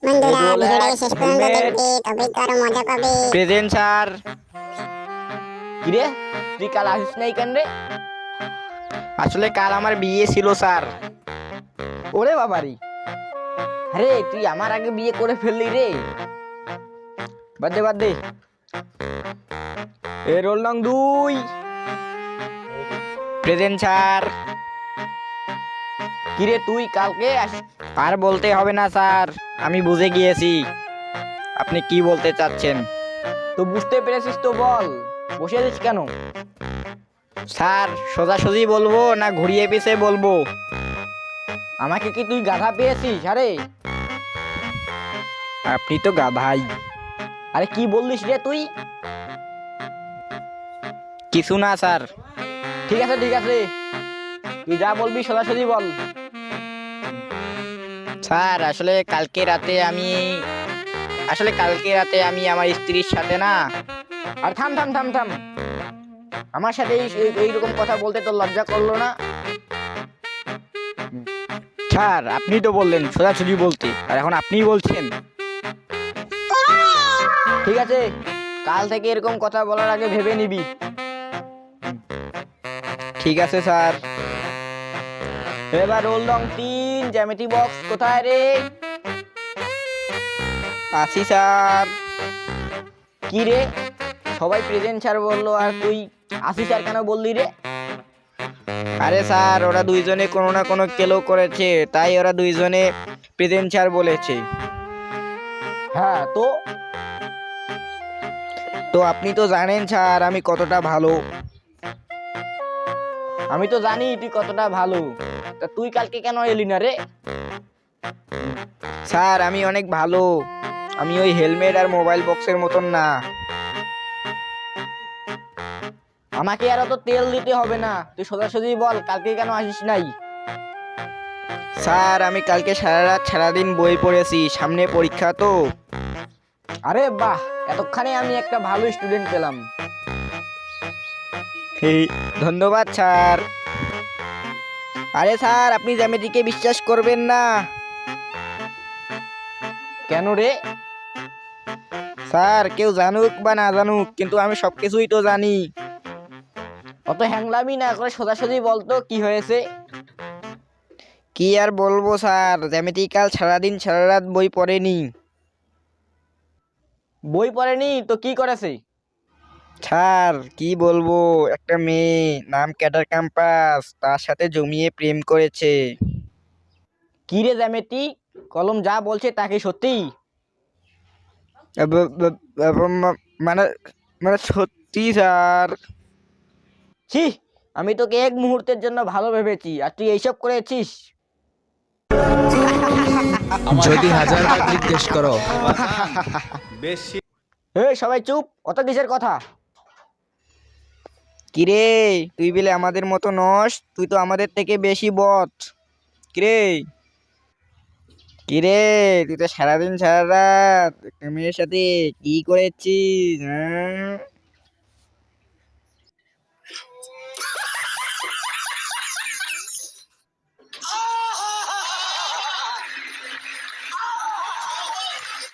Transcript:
বন্ধুরা ভিডিওটাকে শেষ পর্যন্ত দেখবে তবেই তো আরো মজা পাবে। Present sir. কিরে তুই কাল আসিস নাই কেন রে? আসলে কাল আমার বিয়ে ছিল স্যার। ওরে বাবারি, আরে তুই আমার আগে বিয়ে করে ফেললি রে। বাদ দে বাদ দে। এ রোল নং 2। Present sir. কিরে তুই কালকে আর বলতে হবে না স্যার, আমি বুঝে গিয়েছি আপনি কি বলতে চাচ্ছেন। তো বুঝতে পেরেছিস তো বল, বসে আছিস কেন? স্যার সোজাসুজি বলবো না ঘুরিয়ে পিছে বলবো? আমাকে কি তুই গাধা পেয়েছিস? আরে আপনি তো গাধাই। আরে কি বললিস রে তুই? কিছু না স্যার। ঠিক আছে ঠিক আছে, তুই যা বলবি সোজাসুজি বল। স্যার আসলে কালকে রাতে আমি আমার স্ত্রীর সাথে না। আর থাম থাম থাম থাম, আমার সাথে এইরকম কথা বলতে তো লজ্জা করলো না? স্যার আপনি তো বললেন সোজাসুজি বলতে, আর এখন আপনিই বলছেন। ঠিক আছে, কাল থেকে এরকম কথা বলার আগে ভেবে নিবি। ঠিক আছে স্যার। এবার রোল নং 3 জ্যামিতি বক্স কোথায় রে? আসি স্যার। কি রে সবাই প্রেজেন্ট স্যার বললো আর তুই আসি স্যার কেন বললি রে? আরে স্যার ওরা দুইজনে কোনো না কোনো কেলো করেছে, তাই ওরা দুইজনে প্রেজেন্ট স্যার বলেছে। হ্যাঁ তো তো আপনি তো জানেন স্যার আমি কতটা ভালো। আমি তো জানি তুই কতটা ভালো, তা তুই কালকে কেন এলি না রে? স্যার আমি অনেক ভালো, আমি ওই হেলমেট আর মোবাইল বক্সের মতন না। আমাকে আর অত তেল দিতে হবে না, তুই সোজাসুজি বল কালকে কেন আসিস নাই? স্যার আমি কালকে সারা রাত সারাদিন বই পড়েছি, সামনে পরীক্ষা তো। আরে বাহ, এতক্ষণে আমি একটা ভালো স্টুডেন্ট পেলাম। ধন্যবাদ স্যার। আরে স্যার আপনি জ্যামিতিকে বিশ্বাস করবেন না। কেন রে? স্যার কেউ জানুক বা না জানুক, কিন্তু আমি সবকিছুই তো জানি। অত হ্যাংলামি না করে সোজাসুজি বলতো কি হয়েছে? কি আর বলবো স্যার, জ্যামিতি কাল সারাদিন সারা রাত বই পড়েনি। বই পড়েনি তো কি করেছে? স্যার কি বলবো, একটা মেয়ে নাম ক্যাডার ক্যাম্পাস, তার সাথে জমিয়ে প্রেম করেছে। কি রে জ্যামিতি, কলম যা বলছে তা কি সত্যি? মানে মানে সত্যি স্যার। ছি, আমি তোকে এক মুহূর্তের জন্য ভালো ভেবেছি আর তুই এইসব করেছিস। যদি হাজারবার জিজ্ঞেস করো। এই সবাই চুপ, অত কিসের কথা? কিরে তুই বলে আমাদের মতো নস, তুই তো আমাদের থেকে বেশি বট। কিরে কিরে তুই তো সারাদিন সারা রাত একটা মেয়ের সাথে কি করেছিস? হ্যাঁ